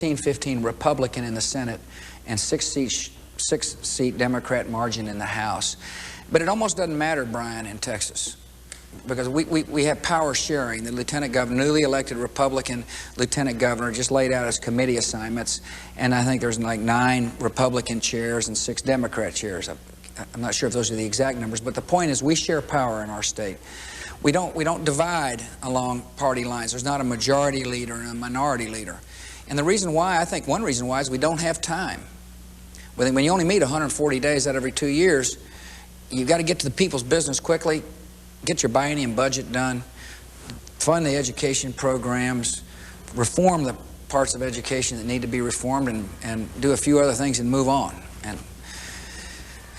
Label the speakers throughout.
Speaker 1: 15 Republican in the Senate and six-seat Democrat margin in the House. But it almost doesn't matter, Brian, in Texas, because we have power sharing. The lieutenant governor, newly elected Republican lieutenant governor, just laid out his committee assignments, and I think there's like 9 Republican chairs and 6 Democrat chairs. I'm not sure if those are the exact numbers, but the point is we share power in our state. We don't divide along party lines. There's not a majority leader and a minority leader. And the reason why, I think one reason why, is we don't have time. When you only meet 140 days out of every 2 years, you've got to get to the people's business quickly, get your biennium budget done, fund the education programs, reform the parts of education that need to be reformed, and do a few other things and move on.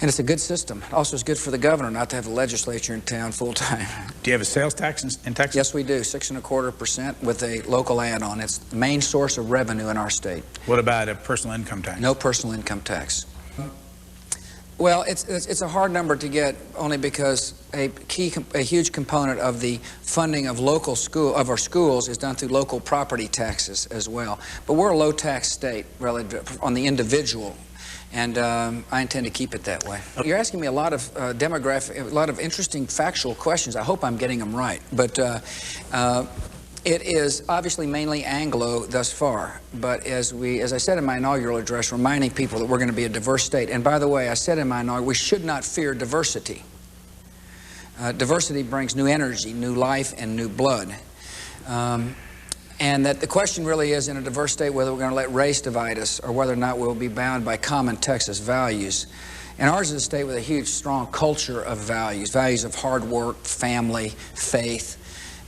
Speaker 1: And it's a good system. Also, it's good for the governor not to have the legislature in town full time.
Speaker 2: Do you have a sales tax in Texas?
Speaker 1: Yes, we do, 6.25% with a local add-on. It's the main source of revenue in our state.
Speaker 2: What about a personal income tax?
Speaker 1: No personal income tax. Well, it's a hard number to get, only because a huge component of the funding of our schools is done through local property taxes as well. But we're a low-tax state relative on the individual. And I intend to keep it that way. You're asking me a lot of a lot of interesting factual questions. I hope I'm getting them right. But it is obviously mainly Anglo thus far. But as I said in my inaugural address, reminding people that we're going to be a diverse state. And by the way, I said in my inaugural, we should not fear diversity. Diversity brings new energy, new life, and new blood. And that the question really is, in a diverse state, whether we're going to let race divide us or whether or not we'll be bound by common Texas values. And ours is a state with a huge, strong culture of values, values of hard work, family, faith.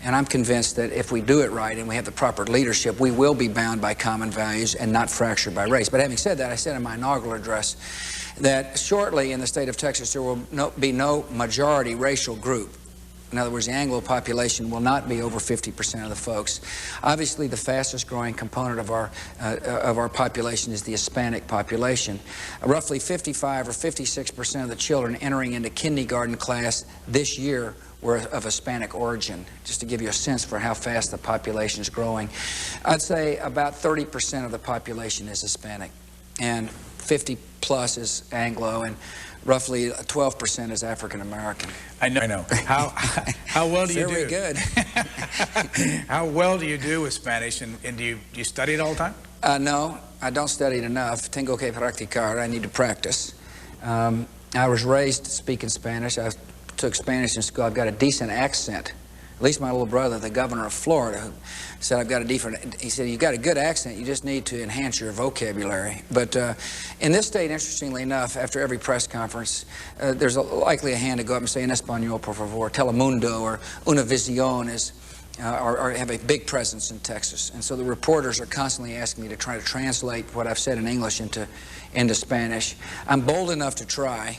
Speaker 1: And I'm convinced that if we do it right and we have the proper leadership, we will be bound by common values and not fractured by race. But having said that, I said in my inaugural address that shortly in the state of Texas there will be no majority racial group. In other words, the Anglo population will not be over 50% of the folks. Obviously, the fastest growing component of our population is the Hispanic population. Roughly 55 or 56% of the children entering into kindergarten class this year were of Hispanic origin, just to give you a sense for how fast the population is growing. I'd say about 30% of the population is Hispanic, and 50 plus is Anglo, and roughly 12% is African American.
Speaker 2: I know. How well do you do?
Speaker 1: Very good.
Speaker 2: How well do you do with Spanish, and do you study it all the time?
Speaker 1: No, I don't study it enough. Tengo que practicar. I need to practice. I was raised speaking Spanish. I took Spanish in school. I've got a decent accent. At least my little brother, the governor of Florida, who said I've got a different, he said, you've got a good accent, you just need to enhance your vocabulary. But in this state, interestingly enough, after every press conference, there's likely a hand to go up and say, en español, por favor, Telemundo or Univision have a big presence in Texas. And so the reporters are constantly asking me to try to translate what I've said in English into Spanish. I'm bold enough to try,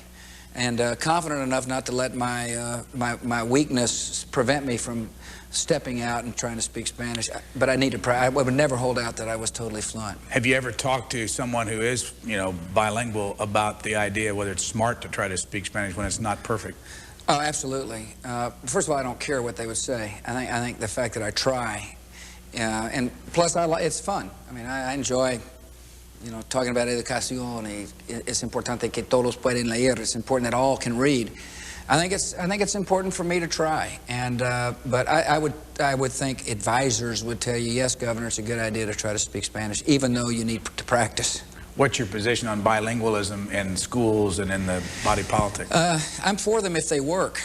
Speaker 1: and confident enough not to let my weakness prevent me from stepping out and trying to speak Spanish. But I need to I would never hold out that I was totally fluent.
Speaker 2: Have you ever talked to someone who is, bilingual about the idea whether it's smart to try to speak Spanish when it's not perfect?
Speaker 1: Oh, absolutely. First of all, I don't care what they would say. I think the fact that I try, and plus it's fun. I mean, I enjoy talking about educación. Es importante que todos pueden leer. It's important that all can read. I think it's important for me to try. And but I would think advisors would tell you, yes, Governor, it's a good idea to try to speak Spanish, even though you need to practice.
Speaker 2: What's your position on bilingualism in schools and in the body politic?
Speaker 1: I'm for them if they work.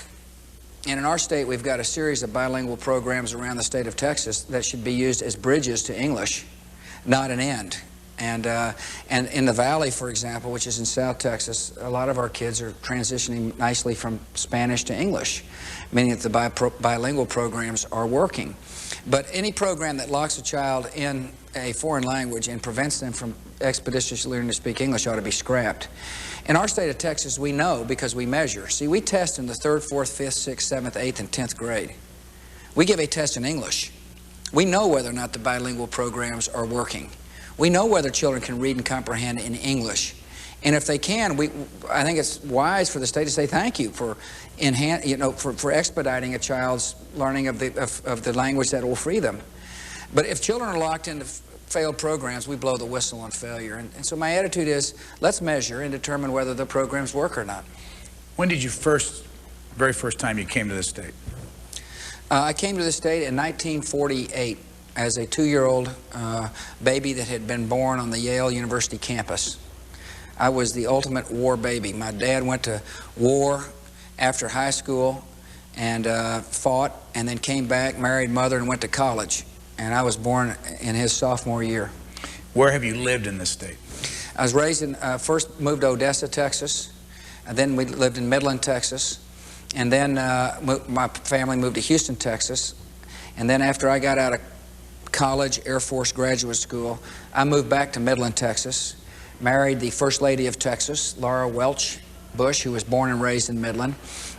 Speaker 1: And in our state, we've got a series of bilingual programs around the state of Texas that should be used as bridges to English, not an end. And in the Valley, for example, which is in South Texas, a lot of our kids are transitioning nicely from Spanish to English, meaning that the bilingual programs are working. But any program that locks a child in a foreign language and prevents them from expeditiously learning to speak English ought to be scrapped. In our state of Texas, we know because we measure. See, we test in the 3rd, 4th, 5th, 6th, 7th, 8th, and 10th grade. We give a test in English. We know whether or not the bilingual programs are working. We know whether children can read and comprehend in English. And if they can, I think it's wise for the state to say thank you for expediting a child's learning of the language that will free them. But if children are locked into failed programs, we blow the whistle on failure. And so my attitude is, let's measure and determine whether the programs work or not.
Speaker 2: When did you very first time you came to this state?
Speaker 1: I came to the state in 1948 as a 2-year-old baby that had been born on the Yale University campus. I was the ultimate war baby. My dad went to war after high school and fought, and then came back, married mother, and went to college. And I was born in his sophomore year.
Speaker 2: Where have you lived in this state?
Speaker 1: I was raised in, first moved to Odessa, Texas, and then we lived in Midland, Texas, and then my family moved to Houston, Texas, and then after I got out of college, Air Force graduate school, I moved back to Midland, Texas, married the First Lady of Texas, Laura Welch Bush, who was born and raised in Midland,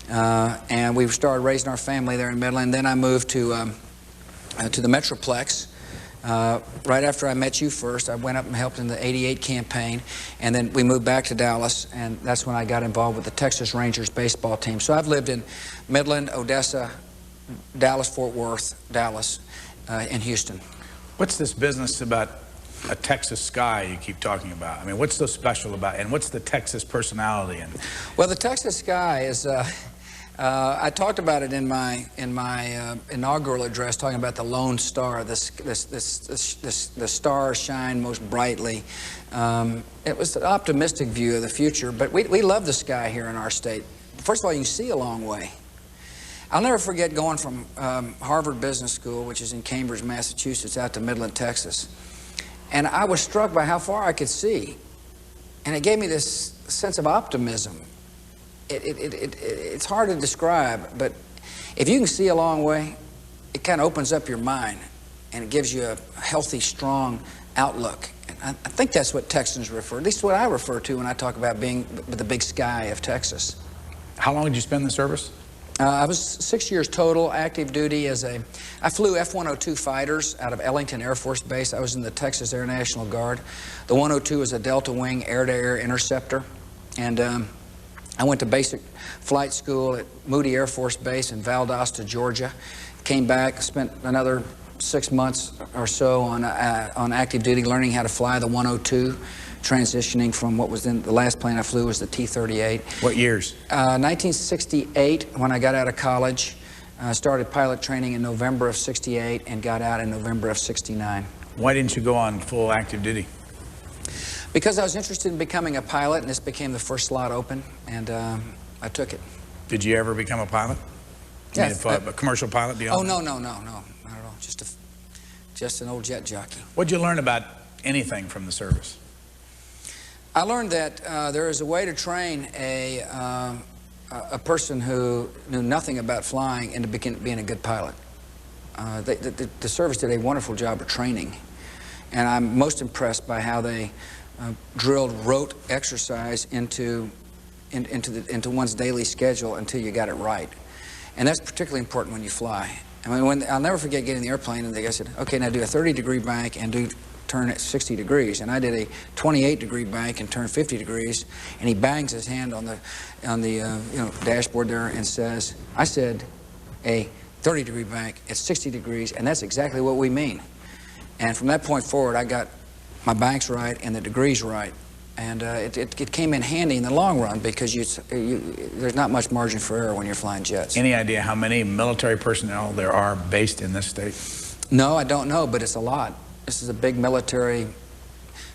Speaker 1: and we started raising our family there in Midland. Then I moved to the Metroplex. Right after I met you first, I went up and helped in the '88 campaign, and then we moved back to Dallas, and that's when I got involved with the Texas Rangers baseball team. So I've lived in Midland, Odessa, Dallas-Fort Worth, Dallas, and Houston.
Speaker 2: What's this business about a Texas sky you keep talking about? I mean, what's so special about it, and what's the Texas personality?
Speaker 1: Well, the Texas sky is... I talked about it in my inaugural address, talking about the lone star. The stars shine most brightly. It was an optimistic view of the future, but we love the sky here in our state. First of all, you can see a long way. I'll never forget going from Harvard Business School, which is in Cambridge, Massachusetts, out to Midland, Texas. And I was struck by how far I could see. And it gave me this sense of optimism. It's hard to describe, but if you can see a long way, it kind of opens up your mind, and it gives you a healthy, strong outlook. And I think that's what Texans refer, at least what I refer to when I talk about being the big sky of Texas.
Speaker 2: How long did you spend in the service?
Speaker 1: I was 6 years total, active duty as I flew F-102 fighters out of Ellington Air Force Base. I was in the Texas Air National Guard. The 102 was a Delta Wing air-to-air interceptor, and I went to basic flight school at Moody Air Force Base in Valdosta, Georgia. Came back, spent another 6 months or so on active duty, learning how to fly the 102, transitioning from what was in the last plane I flew was the T-38.
Speaker 2: What years?
Speaker 1: 1968, when I got out of college. Started pilot training in November of '68 and got out in November of '69.
Speaker 2: Why didn't you go on full active duty?
Speaker 1: Because I was interested in becoming a pilot, and this became the first slot open, and I took it.
Speaker 2: Did you ever become a pilot?
Speaker 1: Yes.
Speaker 2: A commercial pilot?
Speaker 1: Oh, no, not at all. Just an old jet jockey.
Speaker 2: What did you learn about anything from the service?
Speaker 1: I learned that there is a way to train a person who knew nothing about flying into being a good pilot. The service did a wonderful job of training, and I'm most impressed by how they drilled rote exercise into one's daily schedule until you got it right. And that's particularly important when you fly. I mean, I'll never forget getting in the airplane and the guy said, okay, now do a 30-degree bank and turn at 60 degrees. And I did a 28-degree bank and turned 50 degrees, and he bangs his hand on the dashboard there and says, I said a 30-degree bank at 60 degrees, and that's exactly what we mean. And from that point forward, I got my banks right and the degrees right. And it came in handy in the long run because there's not much margin for error when you're flying jets.
Speaker 2: Any idea how many military personnel there are based in this state?
Speaker 1: No, I don't know, but it's a lot. This is a big military,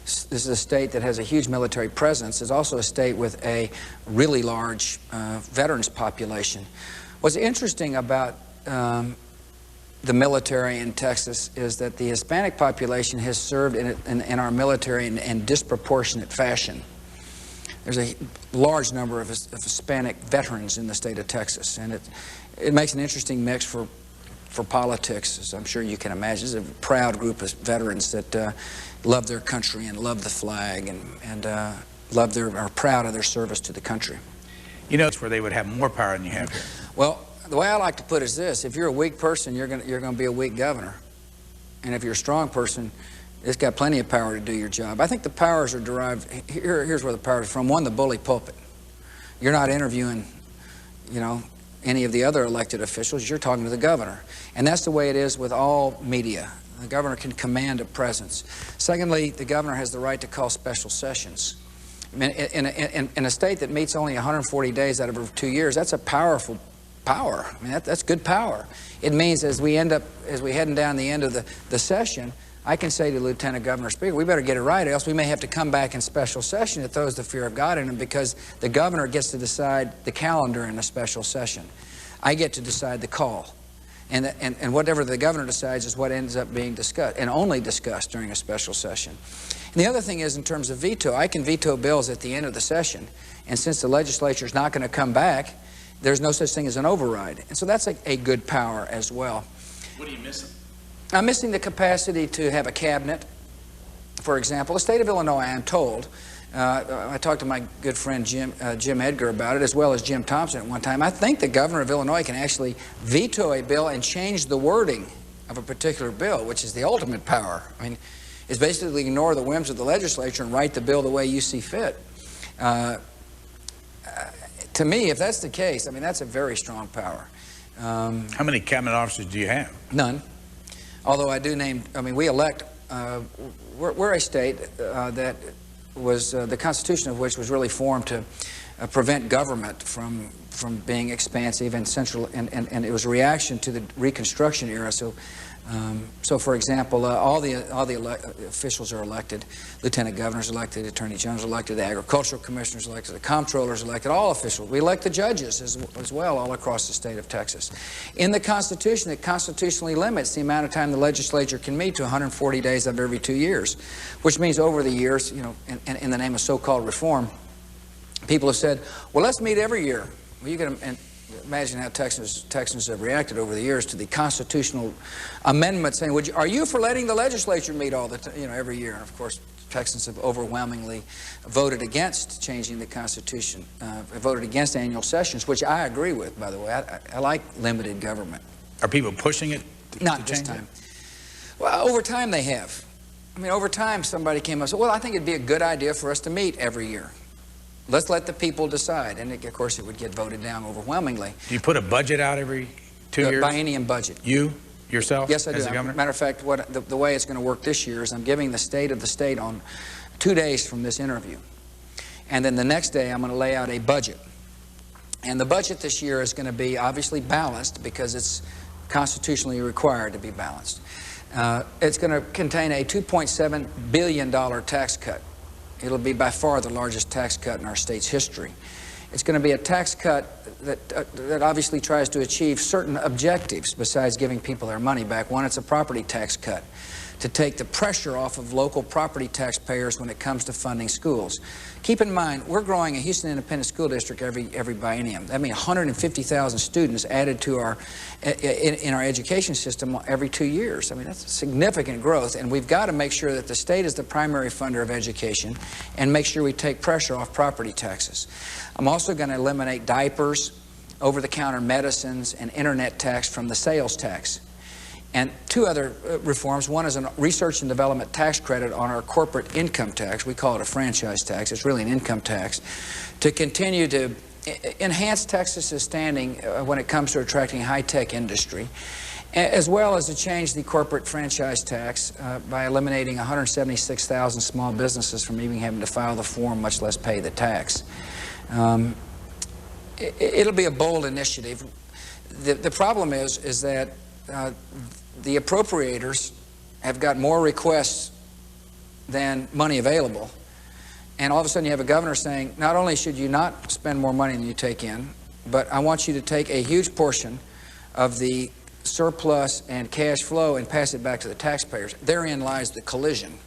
Speaker 1: this is a state that has a huge military presence. It's also a state with a really large veterans population. What's interesting about the military in Texas is that the Hispanic population has served in our military in disproportionate fashion. There's a large number of Hispanic veterans in the state of Texas, and it makes an interesting mix for politics, as I'm sure you can imagine. It's a proud group of veterans that love their country and love the flag and are proud of their service to the country.
Speaker 2: You know, it's where they would have more power than you have here.
Speaker 1: Well, the way I like to put it is this: if you're a weak person, you're going to be a weak governor, and if you're a strong person, it's got plenty of power to do your job. I think the powers are derived. Here's where the power is from. One, the bully pulpit. You're not interviewing, any of the other elected officials. You're talking to the governor, and that's the way it is with all media. The governor can command a presence. Secondly, the governor has the right to call special sessions. I mean, in a state that meets only 140 days out of every 2 years, that's a powerful power. I mean, that's good power. It means as we heading down the end of the session, I can say to Lieutenant Governor Speaker, we better get it right, or else we may have to come back in special session. It throws the fear of God in them, because the governor gets to decide the calendar in a special session. I get to decide the call. And whatever the governor decides is what ends up being discussed, and only discussed during a special session. And the other thing is, in terms of veto, I can veto bills at the end of the session. And since the legislature is not going to come back, there's no such thing as an override. And so that's a good power as well.
Speaker 2: What are you missing?
Speaker 1: I'm missing the capacity to have a cabinet. For example, the state of Illinois, I'm told, I talked to my good friend Jim Edgar about it, as well as Jim Thompson at one time. I think the governor of Illinois can actually veto a bill and change the wording of a particular bill, which is the ultimate power. I mean, it's basically ignore the whims of the legislature and write the bill the way you see fit. To me, if that's the case, I mean, that's a very strong power.
Speaker 2: How many cabinet officers do you have?
Speaker 1: None. Although I do name, I mean, we elect, we're a state that was, the Constitution of which was really formed to prevent government from being expansive and central, and it was a reaction to the Reconstruction era. So for example, all the officials are elected. Lieutenant governors elected, attorney generals elected, the agricultural commissioners elected, the comptrollers elected, all officials. We elect the judges as well all across the state of Texas. In the Constitution, it constitutionally limits the amount of time the legislature can meet to 140 days of every 2 years, which means over the years, you know, in the name of so-called reform, people have said, well, let's meet every year. Well, you can imagine how Texans have reacted over the years to the constitutional amendment saying, are you for letting the legislature meet all the time, every year? And of course, Texans have overwhelmingly voted against changing the Constitution, voted against annual sessions, which I agree with, by the way. I like limited government.
Speaker 2: Are people pushing it?
Speaker 1: Not this time. Well, over time they have. I mean, over time somebody came up and said, well, I think it'd be a good idea for us to meet every year. Let's let the people decide. And of course, it would get voted down overwhelmingly.
Speaker 2: Do you put a budget out every 2 years?
Speaker 1: The biennium budget.
Speaker 2: You, yourself?
Speaker 1: Yes, I do.
Speaker 2: As the governor?
Speaker 1: Matter of fact, the way it's going to work this year is I'm giving the state of the state on 2 days from this interview. And then the next day, I'm going to lay out a budget. And the budget this year is going to be obviously balanced because it's constitutionally required to be balanced. It's going to contain a $2.7 billion tax cut. It'll be by far the largest tax cut in our state's history. It's going to be a tax cut that obviously tries to achieve certain objectives besides giving people their money back. One, it's a property tax cut to take the pressure off of local property taxpayers when it comes to funding schools. Keep in mind, we're growing a Houston Independent School District every biennium. That means 150,000 students added to in our education system every 2 years. I mean, that's significant growth, and we've got to make sure that the state is the primary funder of education and make sure we take pressure off property taxes. I'm also going to eliminate diapers, over-the-counter medicines, and internet tax from the sales tax. And 2 other reforms. One is a research and development tax credit on our corporate income tax. We call it a franchise tax. It's really an income tax to continue to enhance Texas's standing when it comes to attracting high-tech industry, as well as to change the corporate franchise tax by eliminating 176,000 small businesses from even having to file the form, much less pay the tax. It'll be a bold initiative. The problem is that the appropriators have got more requests than money available. And all of a sudden you have a governor saying, not only should you not spend more money than you take in, but I want you to take a huge portion of the surplus and cash flow and pass it back to the taxpayers. Therein lies the collision.